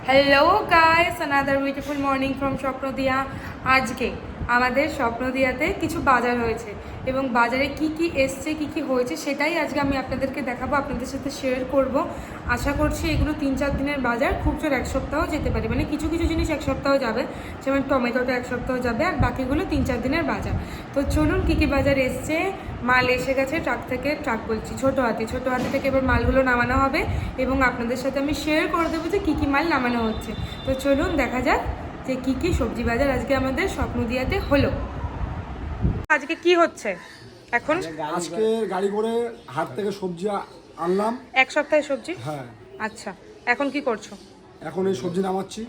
Hello guys, another beautiful morning from Swapnadiya. আজকে আমাদের স্বপ্নদিয়াতে কিছু বাজার হয়েছে এবং বাজারে কি কি এসছে, কি কি হয়েছে সেটাই আজকে আমি আপনাদেরকে দেখাবো, আপনাদের সাথে শেয়ার করব। আশা করছি এগুলো 3-4 দিনের বাজার, খুব জোর 1 সপ্তাহ যেতে পারে, মানে কিছু কিছু জিনিস 1 সপ্তাহ যাবে, যেমন টমেটোটা 1 সপ্তাহ যাবে, আর বাকিগুলো 3-4 দিনের বাজার। তো চলুন কি কি বাজার এসছে। মাল এসে গেছে ট্রাক থেকে, ট্রাক বলছি ছোটো হাতি থেকে এবার মালগুলো নামানো হবে এবং আপনাদের সাথে আমি শেয়ার করে দেবো যে কী কী মাল নামানো হচ্ছে। তো চলুন দেখা যাক যে কী কী সবজি বাজার আজকে আমাদের স্বপ্নদিয়াতে হলো। আজকে কি হচ্ছে এখন? আজকে গাড়ি করে হাট থেকে সবজি আনলাম 1 সপ্তাহের সবজি। হ্যাঁ। আচ্ছা, এখন কি করছো? এখন এই সবজি নামাচ্ছি।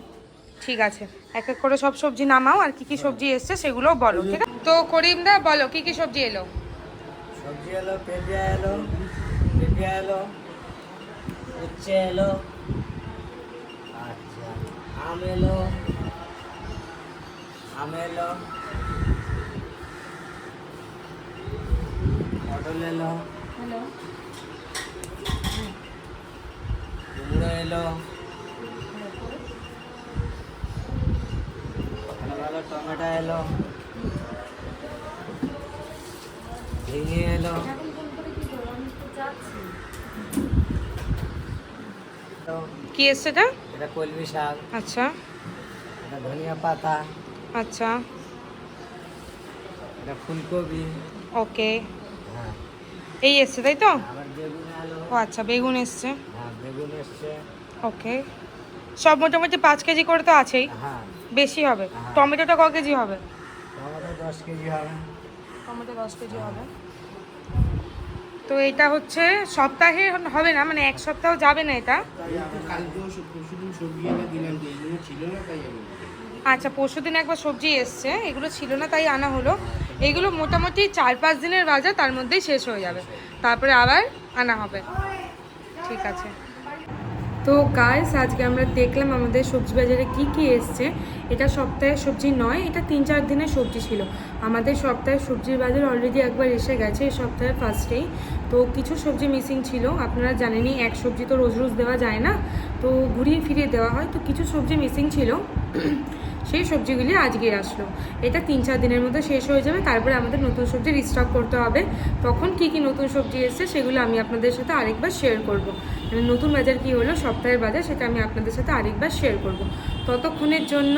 ঠিক আছে, এক এক করে সব সবজি নামাও, আর কি কি সবজি এসছে সেগুলো বলো, ঠিক আছে? তো করিমদা বলো কি কি সবজি এলো। সবজি এলো, পেঁপে এলো, উচ্ছে এলো, আচ্ছা আম এলো, পটল এলো, হ্যালো, কুমড়ো এলো, ভালো টমেটো এলো, ঝিঙে এলো, কি এসছে এটা? এটা কলমি শাক, আচ্ছা এটা ধনিয়া পাতা, আচ্ছা, এটা ফুলকপি, ওকে, হ্যাঁ এই এসছে তাই তো? আবার বেগুন এলো, ও আচ্ছা, বেগুন এসছে, হ্যাঁ বেগুন এসছে, ওকে। সব মোটামুটি 5 কেজি করে তো আছেই, হ্যাঁ বেশি হবে। হ্যাঁ। টমেটোটা ক কেজি হবে? টমেটো 10 কেজি হবে। টমেটো 10 কেজি হবে। তো এটা হচ্ছে সপ্তাহে হবে না, মানে 1 সপ্তাহ যাবে না এটা। আচ্ছা, পরশুদিন একবার সবজি এসছে, এগুলো ছিল না তাই আনা হলো। এগুলো মোটামুটি 4-5 দিনের বাজার, তার মধ্যেই শেষ হয়ে যাবে, তারপরে আবার আনা হবে। ঠিক আছে। তো গাইস, আজকে আমরা দেখলাম আমাদের সবজি বাজারে কি কি এসছে। এটা সপ্তাহের সবজি নয়, এটা 3-4 দিনের সবজি ছিল। আমাদের সপ্তাহের সবজির বাজার অলরেডি একবার এসে গেছে এই সপ্তাহের ফার্স্টেই। তো কিছু সবজি মিসিং ছিল, আপনারা জানেনই এক সবজি তো রোজ রোজ দেওয়া যায় না, তো ঘুরিয়ে ফিরিয়ে দেওয়া হয়। তো কিছু সবজি মিসিং ছিল, সেই সবজিগুলি আজকে আসলো। এটা 3-4 দিনের মধ্যে শেষ হয়ে যাবে, তারপরে আমাদের নতুন সবজি রিস্টক করতে হবে। তখন কি কি নতুন সবজি এসছে সেগুলো আমি আপনাদের সাথে আরেকবার শেয়ার করব। মানে নতুন বাজার কি হলো, সপ্তাহের বাজার, সেটা আমি আপনাদের সাথে আরেকবার শেয়ার করব। ততক্ষণের জন্য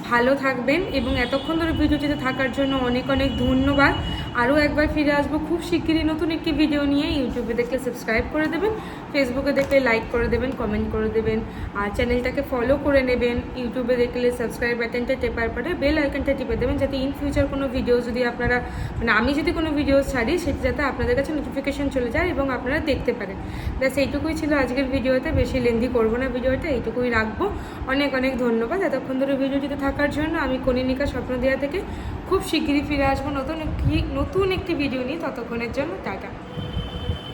ভালো থাকবেন এবং এতক্ষণ ধরে ভিডিওটিতে থাকার জন্য অনেক অনেক ধন্যবাদ। আরও একবার ফিরে আসবো খুব শিগগিরই নতুন একটি ভিডিও নিয়ে। ইউটিউবে দেখলে সাবস্ক্রাইব করে দেবেন, ফেসবুকে দেখলে লাইক করে দেবেন, কমেন্ট করে দেবেন, আর চ্যানেলটাকে ফলো করে নেবেন। ইউটিউবে দেখলে সাবস্ক্রাইব বাটনটা টেপার পরে বেল আইকনটা টিপে দেবেন, যাতে ইন ফিউচার কোনো ভিডিও যদি আপনারা, মানে আমি যদি কোনো ভিডিও ছাড়ি, সেটা যাতে আপনাদের কাছে নোটিফিকেশন চলে যায় এবং আপনারা দেখতে পারেন। ব্যাস এইটুকুই ছিল আজকের ভিডিওতে, বেশি লেন্দি করবো না ভিডিওটা, এইটুকুই রাখবো। অনেক অনেক ধন্যবাদ এতক্ষণ ধরে ভিডিওটিতে থাকার জন্য। আমি কনিনিকা স্বপ্নদিয়া থেকে খুব শিগগিরই ফিরে আসবো নতুন একটি ভিডিও নিয়ে। ততক্ষণের জন্য টাটা।